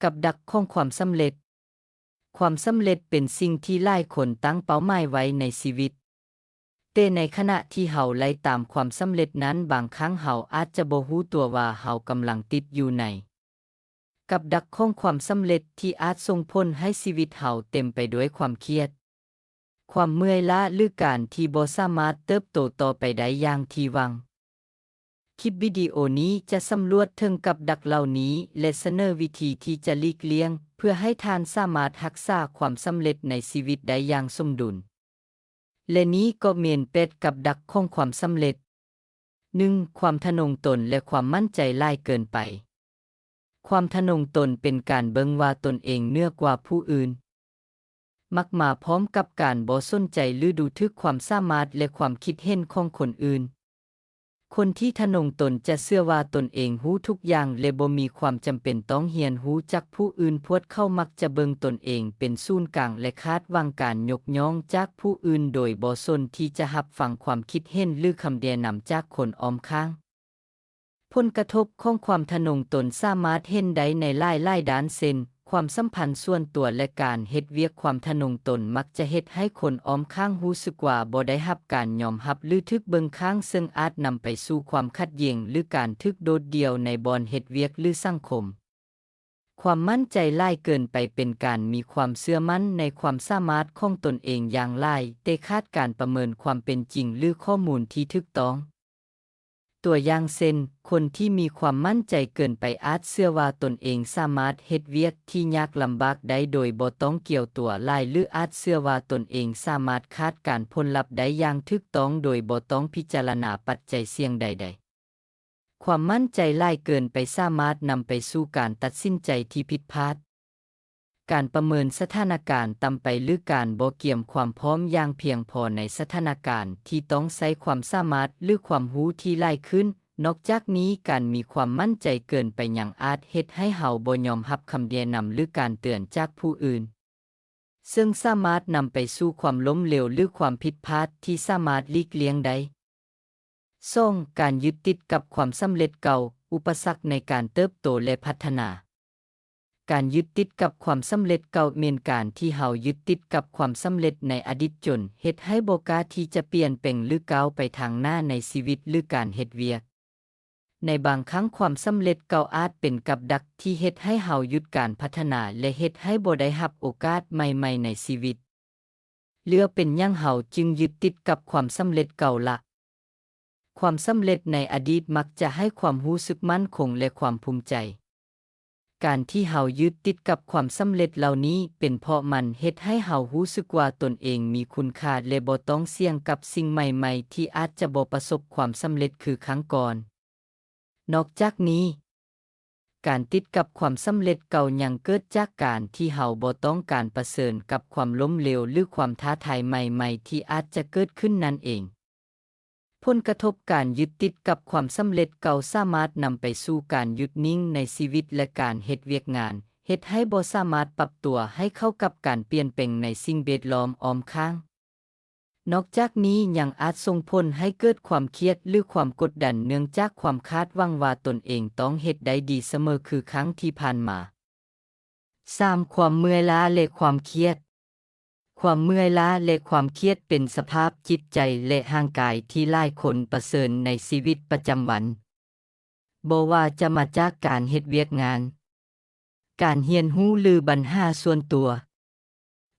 กับดักของความสำเร็จความสำเร็จเป็นสิ่งที่หลายคนตั้งเป้าหมายไว้ในชีวิตแต่ในขณะที่เฮาไล่ตามความสำเร็จนั้นบางครั้งเฮาอาจจะบ่รู้ตัวว่าเฮากำลังติดอยู่ในกับดักของความสำเร็จที่อาจส่งผลให้ชีวิตเฮาเต็มไปด้วยความเครียดความเมื่อยล้าหรือการที่บ่สามารถเติบโตต่อไปได้อย่างที่หวังคลิปวิดีโอนี้จะสำรวจถึงกับดักเหล่านี้และเสนอวิธีที่จะหลีกเลี่ยงเพื่อให้ท่านสามารถรักษาความสำเร็จในชีวิตได้อย่างสมดุลและนี้ก็แม่นเป็ดกับดักของความสำเร็จ 1. ความทะนงตนและความมั่นใจหลายเกินไปความทะนงตนเป็นการเบิ่งว่าตนเองเหนือกว่าผู้อื่นมักมาพร้อมกับการบ่สนใจหรือดูถูกความสามารถและความคิดเห็นของคนอื่นคนที่ทะนงตนจะเชื่อว่าตนเองรู้ทุกอย่างและบ่มีความจำเป็นต้องเรียนรู้จากผู้อื่นพวกเขามักจะเบิ่งตนเองเป็นศูนย์กลางและคาดหวังการยกย่องจากผู้อื่นโดยบ่สนที่จะรับฟังความคิดเห็นหรือคำแนะนำจากคนอ้อมข้างผลกระทบของความทะนงตนสามารถเห็นได้ในหลายด้านเช่นความสัมพันธ์ส่วนตัวและการเฮ็ดเวียกความทะนงตนมักจะเฮ็ดให้คนอ้อมข้างรู้สึกว่าบ่ได้รับการยอมรับหรือถูกเบิ่งข้างซึ่งอาจนำไปสู่ความขัดแย้งหรือการถูกโดดเดี่ยวในบ่อนเฮ็ดเวียกหรือสังคมความมั่นใจหลายเกินไปเป็นการมีความเชื่อมั่นในความสามารถของตนเองอย่างหลายแต่ขาดการประเมินความเป็นจริงหรือข้อมูลที่ถูกต้องตัวอย่างเช่นคนที่มีความมั่นใจเกินไปอาจเชื่อว่าตนเองสามารถเฮ็ดเวียกที่ยากลำบากได้โดยบ่ต้องเกี่ยวตัวหลายหรืออาจเชื่อว่าตนเองสามารถคาดการผลลัพธ์ได้อย่างถูกต้องโดยบ่ต้องพิจารณาปัจจัยเสี่ยงใดๆความมั่นใจหลายเกินไปสามารถนำไปสู่การตัดสินใจที่ผิดพลาดการประเมินสถานการณ์ต่ำไปหรือการบ่เกี่ยมความพร้อมอย่างเพียงพอในสถานการณ์ที่ต้องใช้ความสามารถหรือความรู้ที่หลายขึ้นนอกจากนี้การมีความมั่นใจเกินไปยังอาจเฮ็ดให้เฮาบ่ยอมรับคำแนะนำหรือการเตือนจากผู้อื่นซึ่งสามารถนำไปสู่ความล้มเหลวหรือความผิดพลาดที่สามารถหลีกเลี่ยงได้2. การยึดติดกับความสำเร็จเก่าอุปสรรคในการเติบโตและพัฒนาการยึดติดกับความสำเร็จเก่าแม่นการที่เฮายึดติดกับความสำเร็จในอดีตจนเฮ็ดให้บ่กล้าที่จะเปลี่ยนแปลงหรือก้าวไปทางหน้าในชีวิตหรือการเฮ็ดเวียกในบางครั้งความสำเร็จเก่าอาจเป็นกับดักที่เฮ็ดให้เฮาหยุดการพัฒนาและเฮ็ดให้บ่ได้รับโอกาสใหม่ๆในชีวิตเหลือเป็นหยังเฮาจึงยึดติดกับความสำเร็จเก่าละความสำเร็จในอดีตมักจะให้ความรู้สึกมั่นคงและความภูมิใจการที่เฮายึดติดกับความสำเร็จเหล่านี้เป็นเพราะมันเฮ็ดให้เฮารู้สึกว่าตนเองมีคุณค่าและบ่ต้องเสี่ยงกับสิ่งใหม่ๆที่อาจจะบ่ประสบความสำเร็จคือครั้งก่อนนอกจากนี้การติดกับความสำเร็จเก่ายังเกิดจากการที่เฮาบ่ต้องการเผชิญกับความล้มเหลวหรือความท้าทายใหม่ๆที่อาจจะเกิดขึ้นนั่นเองผลกระทบการยึดติดกับความสำเร็จเก่าสามารถนำไปสู่การหยุดนิ่งในชีวิตและการเฮ็ดเวียกงานเฮ็ดให้บ่สามารถปรับตัวให้เข้ากับการเปลี่ยนแปลงในสิ่งแวดล้อมอ้อมข้างนอกจากนี้ยังอาจส่งผลให้เกิดความเครียดหรือความกดดันเนื่องจากความคาดหวังว่าตนเองต้องเฮ็ดได้ดีเสมอคือครั้งที่ผ่านมา 3. ความเมื่อยล้าและความเครียดความเมื่อยล้าและความเครียดเป็นสภาพจิตใจและร่างกายที่หลายคนเผชิญในชีวิตประจำวันบ่ว่าจะมาจากการเฮ็ดเวียกงานการเรียนรู้หรือปัญหาส่วนตัว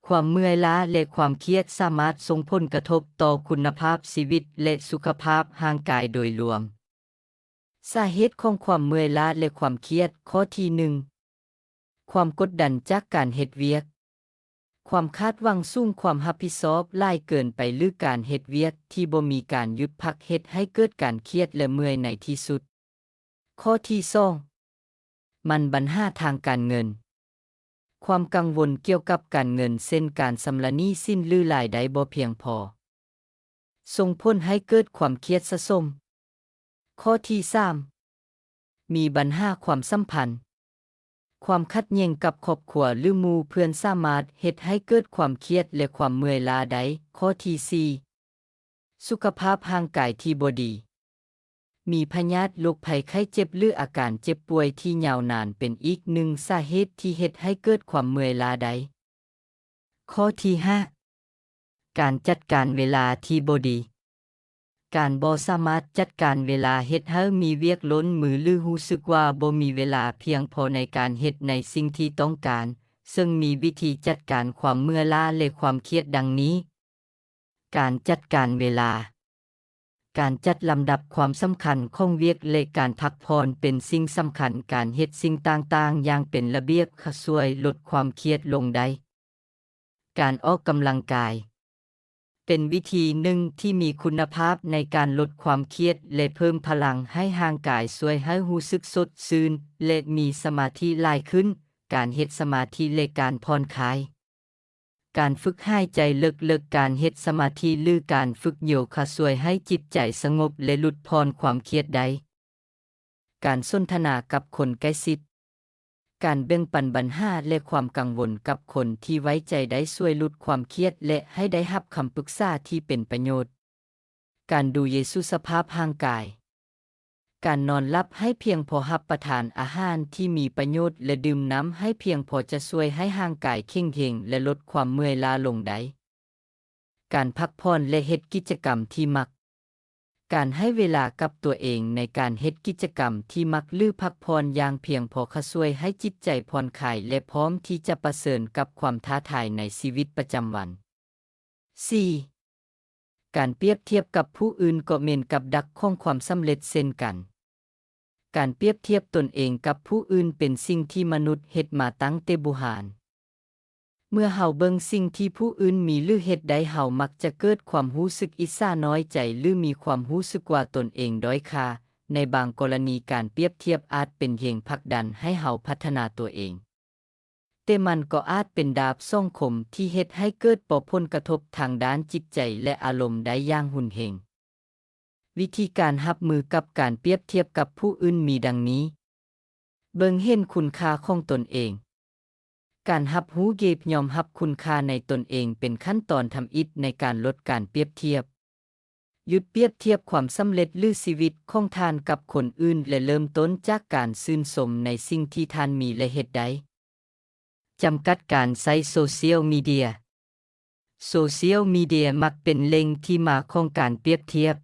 ความเมื่อยล้าและความเครียดสามารถส่งผลกระทบต่อคุณภาพชีวิตและสุขภาพร่างกายโดยรวมสาเหตุของความเมื่อยล้าและความเครียดข้อที่ 1ความกดดันจากการเฮ็ดเวียกความคาดหวังสูงความรับผิดชอบหลายเกินไปหรือการเฮ็ดเวียกที่บ่มีการหยุดพักเฮ็ดให้เกิดการเครียดและเมื่อยในที่สุดข้อที่ 2มันปัญหาทางการเงินความกังวลเกี่ยวกับการเงินเช่นการชำระหนี้สินหรือรายได้บ่เพียงพอส่งผลให้เกิดความเครียดสะสมข้อที่ 3มีปัญหาความสัมพันธ์ความขัดแย้งกับครอบครัวหรือหมู่เพื่อนสามารถเฮ็ดให้เกิดความเครียดและความเมื่อยล้าได้ข้อที่ 4สุขภาพร่างกายที่บ่ดี มีพยาธิโรคภัยไข้เจ็บหรืออาการเจ็บป่วยที่ยาวนานเป็นอีกหนึ่งสาเหตุที่เฮ็ดให้เกิดความเมื่อยล้าใดข้อที่ 5 การจัดการเวลาที่บ่ดีการบ่สามารถจัดการเวลาเฮ็ดให้มีเวียกล้นมือหรือรู้สึกว่าบ่มีเวลาเพียงพอในการเฮ็ดในสิ่งที่ต้องการซึ่งมีวิธีจัดการความเมื่อยล้าและความเครียดดังนี้การจัดการเวลาการจัดลำดับความสำคัญของเวียกและการพักผ่อนเป็นสิ่งสำคัญการเฮ็ดสิ่งต่างๆอย่างเป็นระเบียบจะช่วยลดความเครียดลงได้การออกกำลังกายเป็นวิธีหนึ่งที่มีคุณภาพในการลดความเครียดและเพิ่มพลังให้ร่างกายช่วยให้รู้สึกสดชื่นและมีสมาธิหลายขึ้นการเฮ็ดสมาธิและการผ่อนคลายการฝึกหายใจลึกๆการเฮ็ดสมาธิหรือการฝึกโยคะช่วยให้จิตใจสงบและหลุดพ้นความเครียดได้การสนทนากับคนใกล้ชิดการแบ่งปันปัญหาและความกังวลกับคนที่ไว้ใจได้ช่วยลดความเครียดและให้ได้รับคำปรึกษาที่เป็นประโยชน์การดูแลสุขภาพร่างกายการนอนหลับให้เพียงพอรับประทานอาหารที่มีประโยชน์และดื่มน้ำให้เพียงพอจะช่วยให้ร่างกายเข้มแข็งและลดความเมื่อยล้าลงได้การพักผ่อนและเฮ็ดกิจกรรมที่มักการให้เวลากับตัวเองในการเฮ็ดกิจกรรมที่มักหรือพักผ่อนอย่างเพียงพอจะช่วยให้จิตใจผ่อนคลายและพร้อมที่จะประเสริญกับความท้าทายในชีวิตประจำวัน 4. การเปรียบเทียบกับผู้อื่นก็เหมือนกับดักของความสำเร็จเช่นกันการเปรียบเทียบตนเองกับผู้อื่นเป็นสิ่งที่มนุษย์เฮ็ดมาตั้งแต่โบราณเมื่อเฮาเบิ่งสิ่งที่ผู้อื่นมีหรือเฮ็ดได้เฮามักจะเกิดความรู้สึกอิจฉาน้อยใจหรือมีความรู้สึกว่าตนเองด้อยค่าในบางกรณีการเปรียบเทียบอาจเป็นแรงผลักดันให้เฮาพัฒนาตัวเองแต่มันก็อาจเป็นดาบส่องคมที่เฮ็ดให้เกิดผลกระทบทางด้านจิตใจและอารมณ์ได้อย่างรุนแรงวิธีการรับมือกับการเปรียบเทียบกับผู้อื่นมีดังนี้เบิ่งเห็นคุณค่าของตนเองการรับรู้เก็บยอมรับคุณค่าในตนเองเป็นขั้นตอนทำอิฐในการลดการเปรียบเทียบหยุดเปรียบเทียบความสำเร็จหรือชีวิตของท่านกับคนอื่นและเริ่มต้นจากการชื่นชมในสิ่งที่ท่านมีและเฮ็ดได้จำกัดการใช้โซเชียลมีเดียโซเชียลมีเดียมักเป็นแหล่งที่มาของการเปรียบเทียบ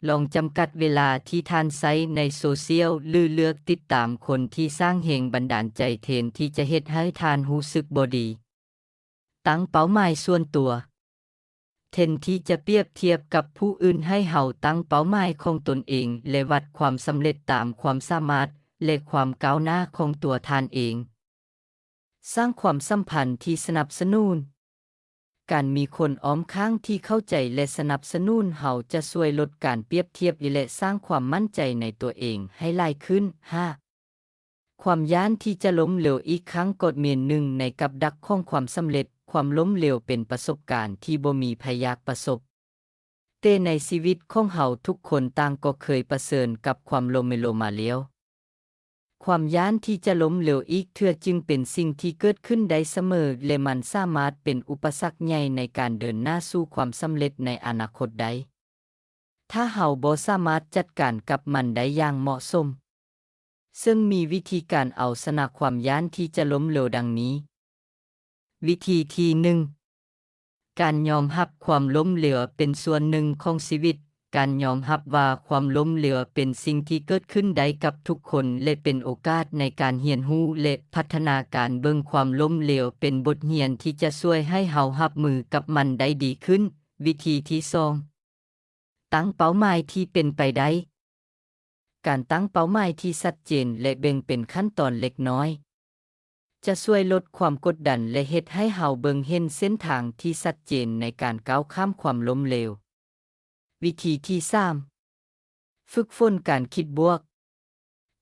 ลองจำกัดเวลาที่ท่านใช้ในโซเชียลหรือเลือกติดตามคนที่สร้างแรงบันดาลใจแทนที่จะเฮ็ดให้ท่านรู้สึกบ่ดีตั้งเป้าหมายส่วนตัวแทนที่จะเปรียบเทียบกับผู้อื่นให้เฮาตั้งเป้าหมายของตนเองและวัดความสำเร็จตามความสามารถและความก้าวหน้าของตัวท่านเองสร้างความสัมพันธ์ที่สนับสนุนการมีคนอ้อมข้างที่เข้าใจและสนับสนุนเฮาจะช่วยลดการเปรียบเทียบและสร้างความมั่นใจในตัวเองให้หลายขึ้น 5. ความย้านที่จะล้มเหลวอีกครั้งกฎเมียนหนึ่งในกับดักของความสำเร็จความล้มเหลวเป็นประสบการณ์ที่บ่มีไผอยากประสบแต่ในชีวิตของเฮาทุกคนต่างก็เคยประเสริญกับความล้มเหลวมาแล้วความย้านที่จะล้มเหลวอีกเทื่อจึงเป็นสิ่งที่เกิดขึ้นได้เสมอและมันสามารถเป็นอุปสรรคใหญ่ในการเดินหน้าสู่ความสำเร็จในอนาคตได้ถ้าเฮาบ่สามารถจัดการกับมันได้อย่างเหมาะสมซึ่งมีวิธีการเอาชนะความย้านที่จะล้มเหลวดังนี้วิธีที่ 1. การยอมรับความล้มเหลวเป็นส่วนหนึ่งของชีวิตการยอมรับว่าความล้มเหลวเป็นสิ่งที่เกิดขึ้นได้กับทุกคนและเป็นโอกาสในการเรียนรู้และพัฒนาการเบิ่งความล้มเหลวเป็นบทเรียนที่จะช่วยให้เฮารับมือกับมันได้ดีขึ้นวิธีที่ 2. ตั้งเป้าหมายที่เป็นไปได้การตั้งเป้าหมายที่ชัดเจนและแบ่งเป็นขั้นตอนเล็กน้อยจะช่วยลดความกดดันและเฮ็ดให้เฮาเบิ่งเห็นเส้นทางที่ชัดเจนในการก้าวข้ามความล้มเหลววิธีที่ 3. ฝึกฝนการคิดบวก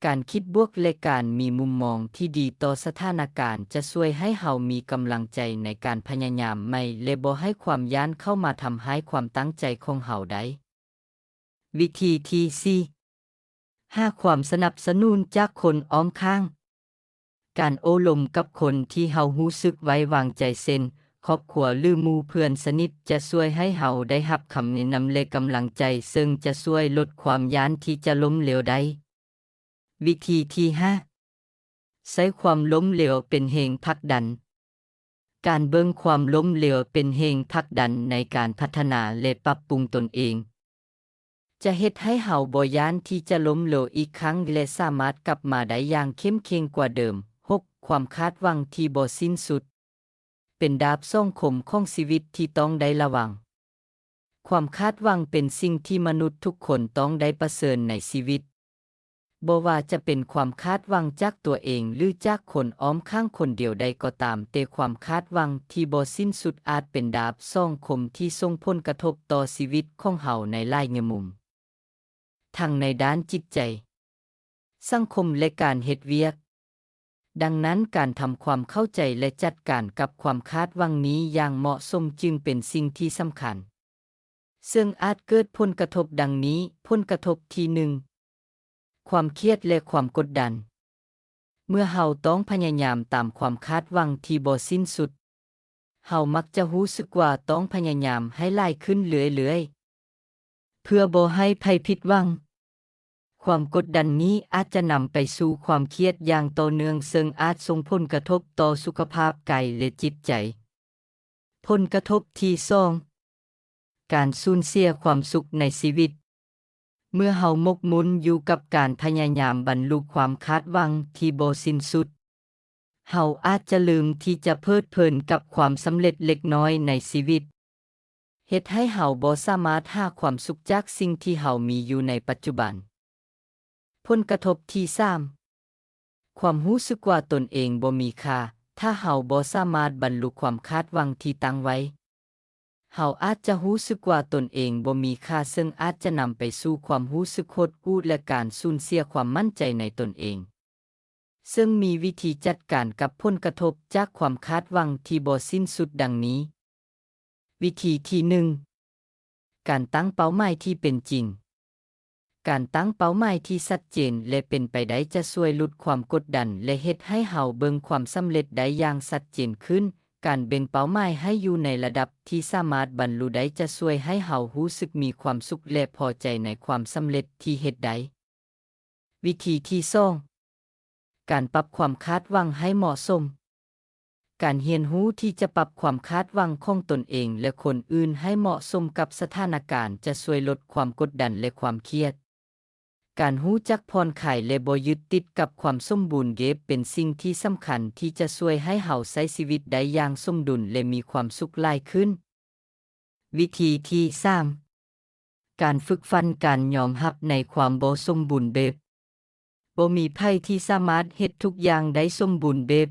การคิดบวกและการมีมุมมองที่ดีต่อสถานการณ์จะช่วยให้เฮามีกำลังใจในการพยายามใหม่และบ่ให้ความย้านเข้ามาทำให้ความตั้งใจของเฮาได้วิธีที่ 4. หาความสนับสนุนจากคนอ้อมข้างการโอ้ลมกับคนที่เฮารู้สึกไว้วางใจเช่น ครอบครัวหรือหมู่เพื่อนสนิทจะช่วยให้เฮาได้รับคำแนะนำและกำลังใจซึ่งจะช่วยลดความย้านที่จะล้มเหลวได้วิธีที่5ใช้ความล้มเหลวเป็นแรงผลักดันการเบิ่งความล้มเหลวเป็นแรงผลักดันในการพัฒนาและปรับปรุงตนเองจะเฮ็ดให้เฮาบ่ย้านที่จะล้มเหลวอีกครั้งและสามารถกลับมาได้อย่างเข้มแข็งกว่าเดิม6ความคาดหวังที่บ่สิ้นสุดเป็นดาบส่องคมของชีวิตที่ต้องได้ระวังความคาดหวังเป็นสิ่งที่มนุษย์ทุกคนต้องได้เผชิญในชีวิตบ่ว่าจะเป็นความคาดหวังจากตัวเองหรือจากคนอ้อมข้างคนเดียวใดก็ตามแต่ความคาดหวังที่บ่สิ้นสุดอาจเป็นดาบส่องคมที่ส่งผลกระทบต่อชีวิตของเฮาในหลายแง่มุมทั้งในด้านจิตใจสังคมและการเฮ็ดเวียกดังนั้นการทำความเข้าใจและจัดการกับความคาดหวังนี้อย่างเหมาะสมจึงเป็นสิ่งที่สำคัญซึ่งอาจเกิดผลกระทบดังนี้ผลกระทบที่1ความเครียดและความกดดันเมื่อเฮาต้องพยายามตามความคาดหวังที่บ่สิ้นสุดเฮามักจะรู้สึกว่าต้องพยายามให้หลายขึ้นเรื่อยๆเพื่อบ่ให้ไผผิดหวังความกดดันนี้อาจจะนำไปสู่ความเครียดอย่างต่อเนื่องซึ่งอาจส่งผลกระทบต่อสุขภาพกายและจิตใจผลกระทบที่2การสูญเสียความสุขในชีวิตเมื่อเฮาหมกมุ่นอยู่กับการพยายามบรรลุความคาดหวังที่บ่สิ้นสุดเฮาอาจจะลืมที่จะเพลิดเพลินกับความสำเร็จเล็กน้อยในชีวิตเฮ็ดให้เฮาบ่สามารถหาความสุขจากสิ่งที่เฮามีอยู่ในปัจจุบันผลกระทบที่3ความรู้สึกว่าตนเองบ่มีค่าถ้าเฮาบ่สามารถบรรลุความคาดหวังที่ตั้งไว้เฮาอาจจะรู้สึกว่าตนเองบ่มีค่าซึ่งอาจจะนำไปสู่ความรู้สึกหดหู่และการสูญเสียความมั่นใจในตนเองซึ่งมีวิธีจัดการกับผลกระทบจากความคาดหวังที่บ่สิ้นสุดดังนี้วิธีที่1การตั้งเป้าหมายที่เป็นจริงการตั้งเป้าหมายที่ชัดเจนและเป็นไปได้จะช่วยลดความกดดันและเฮ็ดให้เฮาเบิ่งความสำเร็จได้อย่างชัดเจนขึ้นการเบ่งเป้าหมายให้อยู่ในระดับที่สามารถบรรลุได้จะช่วยให้เฮารู้สึกมีความสุขและพอใจในความสำเร็จที่เฮ็ดได้วิธีที่2การปรับความคาดหวังให้เหมาะสมการเรียนรู้ที่จะปรับความคาดหวังของตนเองและคนอื่นให้เหมาะสมกับสถานการณ์จะช่วยลดความกดดันและความเครียดการรู้จักผ่อนคลายและบ่ยึดติดกับความสมบูรณ์เป็นสิ่งที่สำคัญที่จะช่วยให้เฮาใช้ชีวิตได้อย่างสมดุลและมีความสุขหลายขึ้นวิธีที่3การฝึกฝนการยอมรับในความบ่สมบูรณ์แบบบ่มีไผที่สามารถเฮ็ดทุกอย่างได้สมบูรณ์แบบ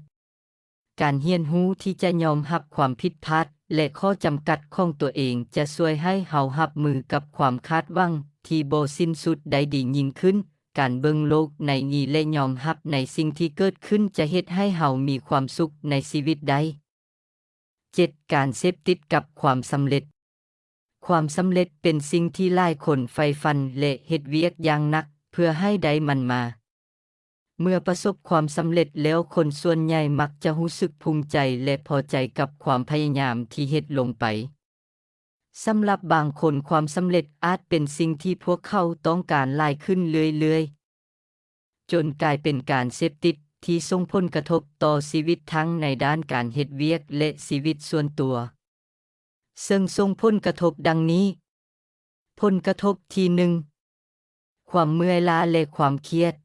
การเรียนรู้ที่จะยอมรับความผิดพลาดและข้อจำกัดของตัวเองจะช่วยให้เฮารับมือกับความคาดหวังที่บ่สิ้นสุดได้ดียิ่งขึ้นการเบิ่งโลกในนี้และยอมรับในสิ่งที่เกิดขึ้นจะเฮ็ดให้เฮามีความสุขในชีวิตได้7การเสพติดกับความสำเร็จความสำเร็จเป็นสิ่งที่หลายคนใฝ่ฝันและเฮ็ดเวียกอย่างหนักเพื่อให้ได้มันมาเมื่อประสบความสำเร็จแล้วคนส่วนใหญ่มักจะรู้สึกภูมิใจและพอใจกับความพยายามที่เฮ็ดลงไปสำหรับบางคนความสำเร็จอาจเป็นสิ่งที่พวกเขาต้องการหลายขึ้นเรื่อยๆจนกลายเป็นการเสพติดที่ส่งผลกระทบต่อชีวิตทั้งในด้านการเฮ็ดเวียกและชีวิตส่วนตัวซึ่งส่งผลกระทบดังนี้ผลกระทบที่1ความเมื่อยล้าและความเครียด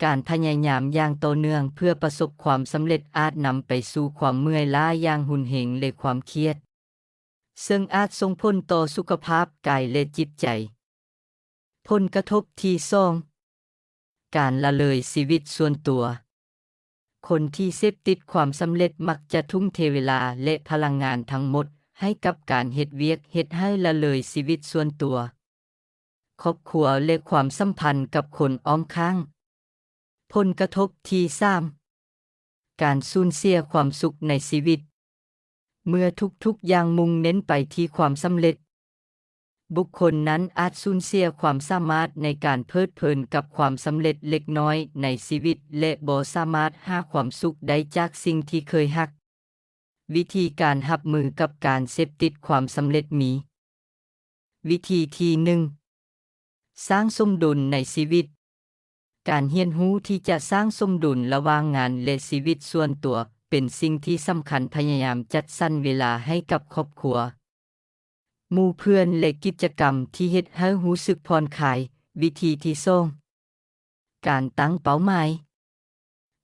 การพยายามอย่างต่อเนื่องเพื่อประสบความสำเร็จอาจนำไปสู่ความเมื่อยล้าอย่างหุนแหงและความเครียดซึ่งอาจส่งผลต่อสุขภาพกายและจิตใจผลกระทบที่2การละเลยชีวิตส่วนตัวคนที่เสพติดความสำเร็จมักจะทุ่มเทเวลาและพลังงานทั้งหมดให้กับการเฮ็ดเวียกเฮ็ดให้ละเลยชีวิตส่วนตัวครอบครัวและความสัมพันธ์กับคนอ้อมข้างผลกระทบที่3การสูญเสียความสุขในชีวิตเมื่อทุกๆอย่างมุ่งเน้นไปที่ความสำเร็จบุคคลนั้นอาจสูญเสียความสามารถในการเพลิดเพลินกับความสำเร็จเล็กน้อยในชีวิตและบ่สามารถหาความสุขได้จากสิ่งที่เคยรัก วิธีการรับมือกับการเสพติดความสำเร็จมี วิธีที่ 1. สร้างสมดุลในชีวิต การเรียนรู้ที่จะสร้างสมดุลระหว่างงานและชีวิตส่วนตัวเป็นสิ่งที่สำคัญพยายามจัดสรรเวลาให้กับครอบครัว หมู่เพื่อนและกิจกรรมที่เฮ็ดให้รู้สึกผ่อนคลาย วิธีที่ 2. การตั้งเป้าหมาย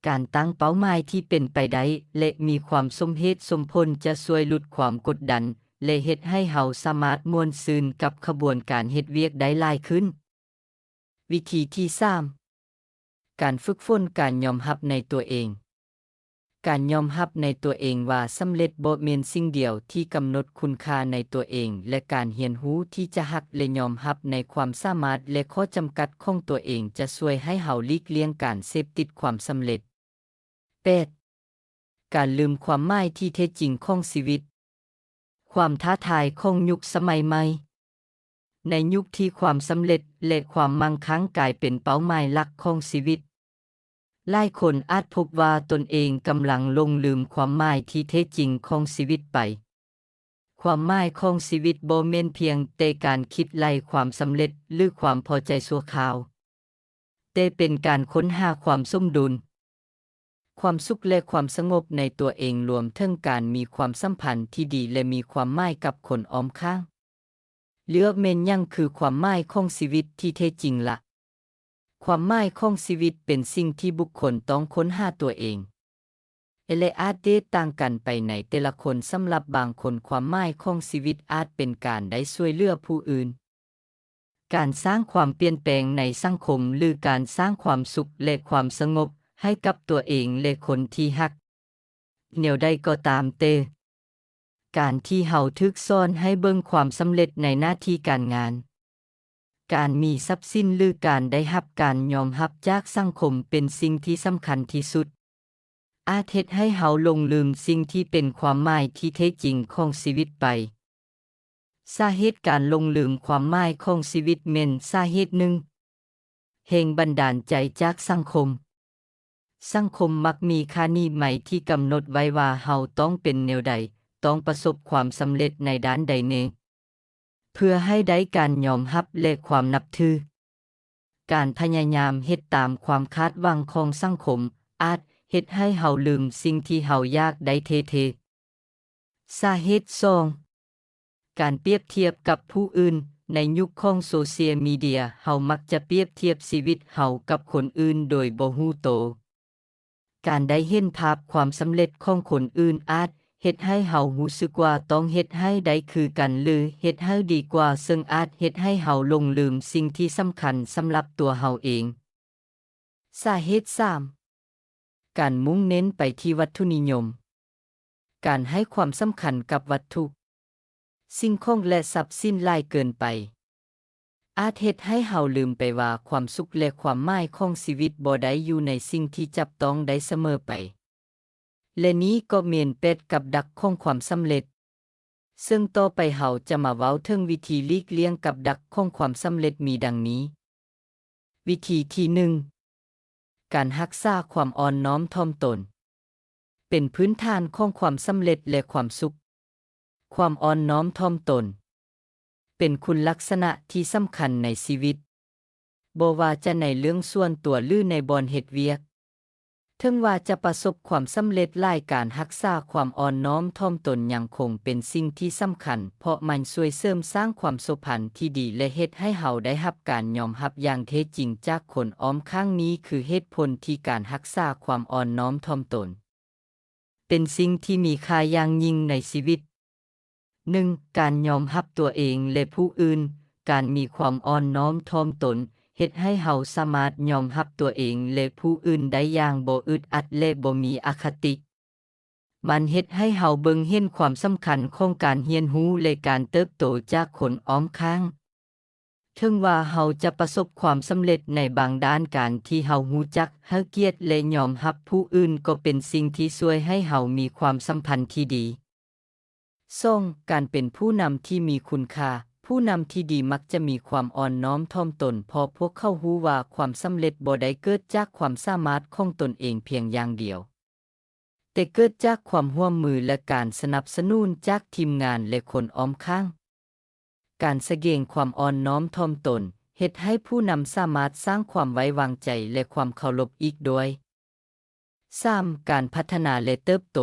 การตั้งเป้าหมายที่เป็นไปได้และมีความสมเหตุสมผลจะช่วยลดความกดดันและเฮ็ดให้เฮาสามารถม่วนซื่นกับขบวนการเฮ็ดเวียกได้หลายขึ้น วิธีที่ 3. การฝึกฝนการยอมรับในตัวเอง การยอมรับในตัวเองว่าสำเร็จบ่แม่นสิ่งเดียวที่กำหนดคุณค่าในตัวเองและการเรียนรู้ที่จะรักและยอมรับในความสามารถและข้อจำกัดของตัวเองจะช่วยให้เฮาหลีกเลี่ยงการเสพติดความสำเร็จ 8. การลืมความหมายที่แท้จริงของชีวิต ความท้าทายของยุคสมัยใหม่ ในยุคที่ความสำเร็จและความมั่งคั่งกลายเป็นเป้าหมายหลักของชีวิต หลายคนอาจพบว่าตนเองกำลังลงลืมความหมายที่แท้จริงของชีวิตไป ความหมายของชีวิตบ่แม่นเพียงแต่การคิดไล่ความสำเร็จหรือความพอใจชั่วคราว แต่เป็นการค้นหาความสมดุล ความสุขและความสงบในตัวเองรวมถึงการมีความสัมพันธ์ที่ดีและมีความหมายกับคนอ้อมข้างเหลือแม่นยังคือความหมายของชีวิตที่แท้จริงละความหมายของชีวิตเป็นสิ่งที่บุคคลต้องค้นหาตัวเองและอาจแตกต่างกันไปในแต่ละคนสำหรับบางคนความหมายของชีวิตอาจเป็นการได้ช่วยเหลือผู้อื่น การสร้างความเปลี่ยนแปลงในสังคมหรือการสร้างความสุขและความสงบให้กับตัวเองและคนที่รักแนวใดก็ตามแต่การที่เฮาถูกสอนให้เบิ่งความสำเร็จในหน้าที่การงาน การมีทรัพย์สินหรือการได้รับการยอมรับจากสังคมเป็นสิ่งที่สำคัญที่สุด อาจเฮ็ดให้เฮาหลงลืมสิ่งที่เป็นความหมายที่แท้จริงของชีวิตไป สาเหตุการหลงลืมความหมายของชีวิตแม่นสาเหตุหนึ่งแห่งบันดาลใจจากสังคม สังคมมักมีค่านิยมที่กำหนดไว้ว่าเฮาต้องเป็นแนวใด ต้องประสบความสำเร็จในด้านใดแน่เพื่อให้ได้การยอมรับและความนับถือ การพยายามเฮ็ดตามความคาดหวังของสังคมอาจเฮ็ดให้เฮาลืมสิ่งที่เฮาอยากได้แท้ๆสาเหตุ 2. การเปรียบเทียบกับผู้อื่นในยุคของโซเชียลมีเดียเฮามักจะเปรียบเทียบชีวิตเฮากับคนอื่นโดยบ่รู้โตวการได้เห็นภาพความสำเร็จของคนอื่นอาจเฮ็ดให้เฮารู้สึกว่าต้องเฮ็ดให้ได้คือกันหรือเฮ็ดให้ดีกว่าซึ่งอาจเฮ็ดให้เฮาหลงลืมสิ่งที่สำคัญสำหรับตัวเฮาเองสาเหตุ 3. การมุ่งเน้นไปที่วัตถุนิยม การให้ความสำคัญกับวัตถุ สิ่งของและทรัพย์สินหลายเกินไป อาจเฮ็ดให้เฮาลืมไปว่าความสุขและความหมายของชีวิตบ่ได้อยู่ในสิ่งที่จับต้องได้เสมอไป และนี้ก็แม่นเป็ดกับดักของความสำเร็จ ซึ่งต่อไปเฮาจะมาเว้าถึงวิธีหลีกเลี่ยงกับดักของความสำเร็จมีดังนี้ วิธีที่ 1. การรักษาความอ่อนน้อมถ่อมตน เป็นพื้นฐานของความสำเร็จและความสุข ความอ่อนน้อมถ่อมตน เป็นคุณลักษณะที่สำคัญในชีวิตบ่ว่าจะในเรื่องส่วนตัวหรือในบอนเฮ็ดเวียก ถึงว่าจะประสบความสำเร็จหลายการรักษาความอ่อนน้อมถ่อมตนยังคงเป็นสิ่งที่สำคัญเพราะมันช่วยเสริมสร้างความสัมพันธ์ที่ดีและเฮ็ดให้เฮาได้รับการยอมรับอย่างแท้จริงจากคนอ้อมข้างนี้คือเหตุผลที่การรักษาความอ่อนน้อมถ่อมตน เป็นสิ่งที่มีค่าอย่างยิ่งในชีวิต 1. การยอมรับตัวเองและผู้อื่น การมีความอ่อนน้อมถ่อมตนเฮ็ดให้เฮาสามารถยอมรับตัวเองและผู้อื่นได้อย่างบ่อึดอัดและบ่มีอคติ มันเฮ็ดให้เฮาเบิ่งเห็นความสำคัญของการเรียนรู้และการเติบโตจากคนอ้อมข้าง ถึงว่าเฮาจะประสบความสำเร็จในบางด้านการที่เฮารู้จักให้เกียรติและยอมรับผู้อื่นก็เป็นสิ่งที่ช่วยให้เฮามีความสัมพันธ์ที่ดี 2. การเป็นผู้นำที่มีคุณค่า ผู้นำที่ดีมักจะมีความอ่อนน้อมถ่อมตนเพราะพวกเขารู้ว่าความสำเร็จบ่ได้เกิดจากความสามารถของตนเองเพียงอย่างเดียว แต่ แต่เกิดจากความร่วมมือและการสนับสนุนจากทีมงานและคนอ้อมข้างการแสดงความอ่อนน้อมถ่อมตนเฮ็ดให้ผู้นำสามารถสร้างความไว้วางใจและความเคารพอีกด้วย 3. การพัฒนาและเติบโต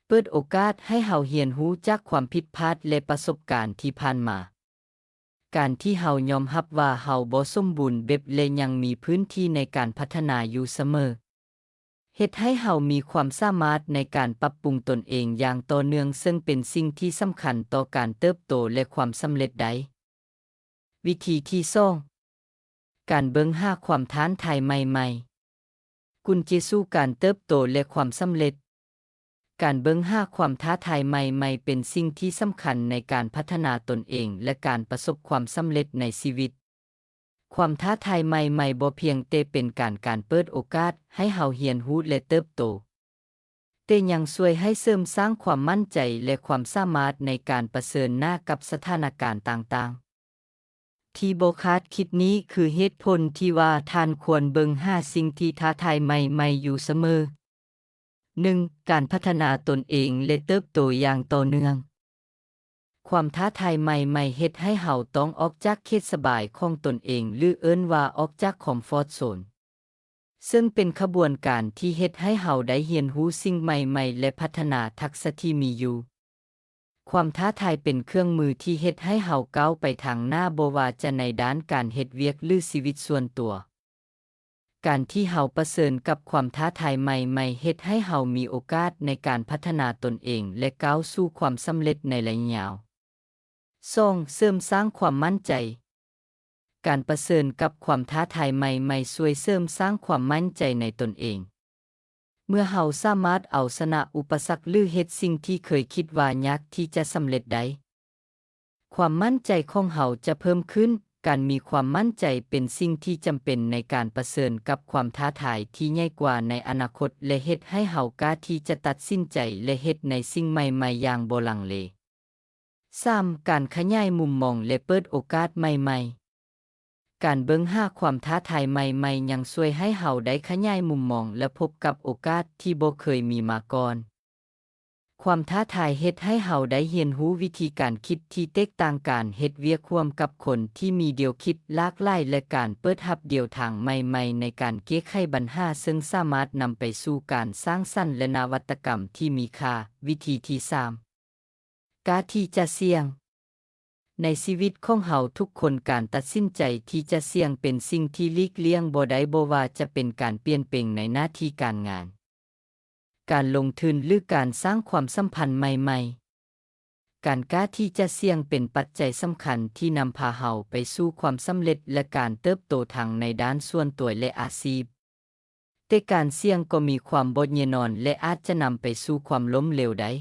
เปิดโอกาสให้เฮาเรียนรู้จากความผิดพลาดและประสบการณ์ที่ผ่านมาการที่เฮายอมรับว่าเฮาบ่สมบูรณ์แบบและยังมีพื้นที่ในการพัฒนาอยู่เสมอเฮ็ดให้เฮามีความสามารถในการปรับปรุงตนเองอย่างต่อเนื่องซึ่งเป็นสิ่งที่สำคัญต่อการเติบโตและความสำเร็จได้วิธีที่2การเบิ่งหาความท้าทายใหม่ๆกุญแจสู่การเติบโตและความสำเร็จการเบิ่งหาความท้าทายใหม่ๆเป็นสิ่งที่สำคัญในการพัฒนาตนเองและการประสบความสำเร็จในชีวิตความท้าทายใหม่ๆบ่เพียงแต่เป็นการเปิดโอกาสให้เฮาเรียนรู้และเติบโตแต่ยังช่วยให้เสริมสร้างความมั่นใจและความสามารถในการเผชิญหน้ากับสถานการณ์ต่างๆที่บ่คาดคิดนี้คือเหตุผลที่ว่าท่านควรเบิ่งหาสิ่งที่ท้าทายใหม่ๆอยู่เสมอ 1. การพัฒนาตนเองและเติบโตอย่างต่อเนื่องความท้าทายใหม่ๆเฮ็ดให้เฮาต้องออกจากเขตสบายของตนเองหรือเอิ้นว่าออกจากคอมฟอร์ตโซนซึ่งเป็นขบวนการที่เฮ็ดให้เฮาได้เรียนรู้สิ่งใหม่ๆและพัฒนาทักษะที่มีอยู่ความท้าทายเป็นเครื่องมือที่เฮ็ดให้เฮาก้าวไปทางหน้าบ่ว่าจะในด้านการเฮ็ดเวียกหรือชีวิตส่วนตัวการที่เฮาเผชิญกับความท้าทายใหม่ๆเฮ็ดให้เฮามีโอกาสในการพัฒนาตนเองและก้าวสู่ความสำเร็จในระยะยาว 2. เสริมสร้างความมั่นใจการเผชิญกับความท้าทายใหม่ๆช่วยเสริมสร้างความมั่นใจในตนเองเมื่อเฮาสามารถเอาชนะอุปสรรคหรือเฮ็ดสิ่งที่เคยคิดว่ายากที่จะสำเร็จได้ความมั่นใจของเฮาจะเพิ่มขึ้นการมีความมั่นใจเป็นสิ่งที่จำเป็นในการเผชิญกับความท้าทายที่ใหญ่กว่าในอนาคตและเฮ็ดให้เฮากล้าที่จะตัดสินใจและเฮ็ดในสิ่งใหม่ๆอย่างบ่ลังเล 3. การขยายมุมมองและเปิดโอกาสใหม่ๆการเบิ่งหาความท้าทายใหม่ๆยังช่วยให้เฮาได้ขยายมุมมองและพบกับโอกาสที่บ่เคยมีมาก่อนความท้าทายเฮ็ดให้เฮาได้เรียนรู้วิธีการคิดที่แตกต่างการเฮ็ดเวียกร่วมกับคนที่มีแนวคิดหลากหลายและการเปิดรับแนวทางใหม่ๆในการแก้ไขปัญหาซึ่งสามารถนำไปสู่การสร้างสรรค์และนวัตกรรมที่มีค่าวิธีที่ 3. กล้าที่จะเสี่ยงในชีวิตของเฮาทุกคนการตัดสินใจที่จะเสี่ยงเป็นสิ่งที่หลีกเลี่ยงบ่ได้บ่ว่าจะเป็นการเปลี่ยนแปลงในหน้าที่การงานการลงทุนหรือการสร้างความสัมพันธ์ใหม่ๆการกล้าที่จะเสี่ยงเป็นปัจจัยสำคัญที่นำพาเฮาไปสู่ความสำเร็จและการเติบโตทางในด้านส่วนตัวและอาชีพแต่การเสี่ยงก็มีความบ่แน่นอนและอาจจะนำไปสู่ความล้มเหลวได้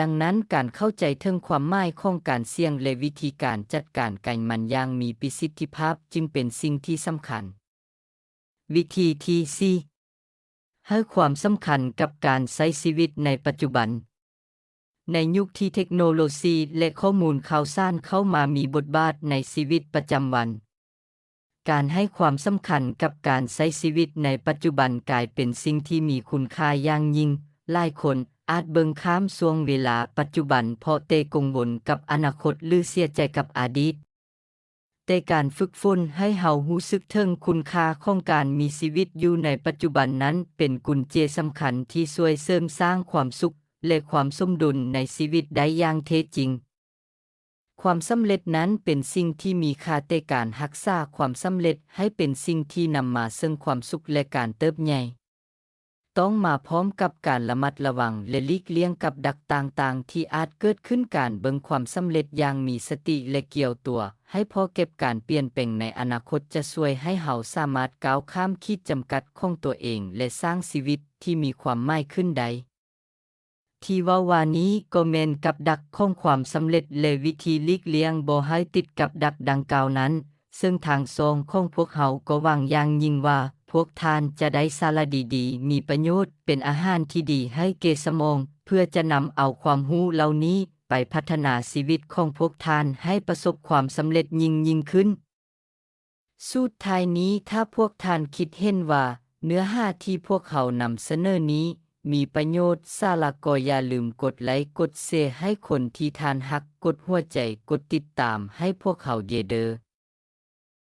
ดังนั้นการเข้าใจถึงความหมายของการเสี่ยงและวิธีการจัดการกับมันอย่างมีประสิทธิภาพจึงเป็นสิ่งที่สำคัญวิธีที่ 4 ให้ความสำคัญกับการใช้ชีวิตในปัจจุบันในยุคที่เทคโนโลยีและข้อมูลข่าวสารเข้ามามีบทบาทในชีวิตประจำวันการให้ความสำคัญกับการใช้ชีวิตในปัจจุบันกลายเป็นสิ่งที่มีคุณค่าอย่างยิ่งหลายคนอาจเบิ่งข้ามช่วงเวลาปัจจุบันเพราะแต่กังวลกับอนาคตหรือเสียใจกับอดีตแต่การฝึกฝนให้เฮารู้สึกถึงคุณค่าของการมีชีวิตอยู่ในปัจจุบันนั้นเป็นกุญแจสำคัญที่ช่วยเสริมสร้างความสุขและความสมดุลในชีวิตได้อย่างแท้จริงความสำเร็จนั้นเป็นสิ่งที่มีค่าแต่การรักษาความสำเร็จให้เป็นสิ่งที่นำมาซึ่งความสุขและการเติบใหญ่ต้องมาพร้อมกับการระมัดระวังและหลีกเลี่ยงกับดักต่างๆที่อาจเกิดขึ้นการเบิ่งความสำเร็จอย่างมีสติและเกี่ยวตัวให้พอเก็บการเปลี่ยนแปลงในอนาคตจะช่วยให้เฮาสามารถก้าวข้ามขีดจำกัดของตัวเองและสร้างชีวิตที่มีความหมายขึ้นได้ที่ว่านี้ก็แม่นกับดักของความสำเร็จและวิธีหลีกเลี่ยงบ่ให้ติดกับดักดังกล่าวนั้นซึ่งทางสองของพวกเฮาก็หวังอย่างยิ่งว่าพวกท่านจะได้สาระดีๆมีประโยชน์เป็นอาหารที่ดีให้แก่สมองเพื่อจะนำเอาความรู้เหล่านี้ไปพัฒนาชีวิตของพวกท่านให้ประสบความสำเร็จยิ่งขึ้นสุดท้ายนี้ถ้าพวกท่านคิดเห็นว่าเนื้อหาที่พวกเขานำเสนอนี้ มีประโยชน์สาระก็อย่าลืมกดไลค์กดแชร์ให้คนที่ท่านฮักกดหัวใจกดติดตามให้พวกเขาเยเดอ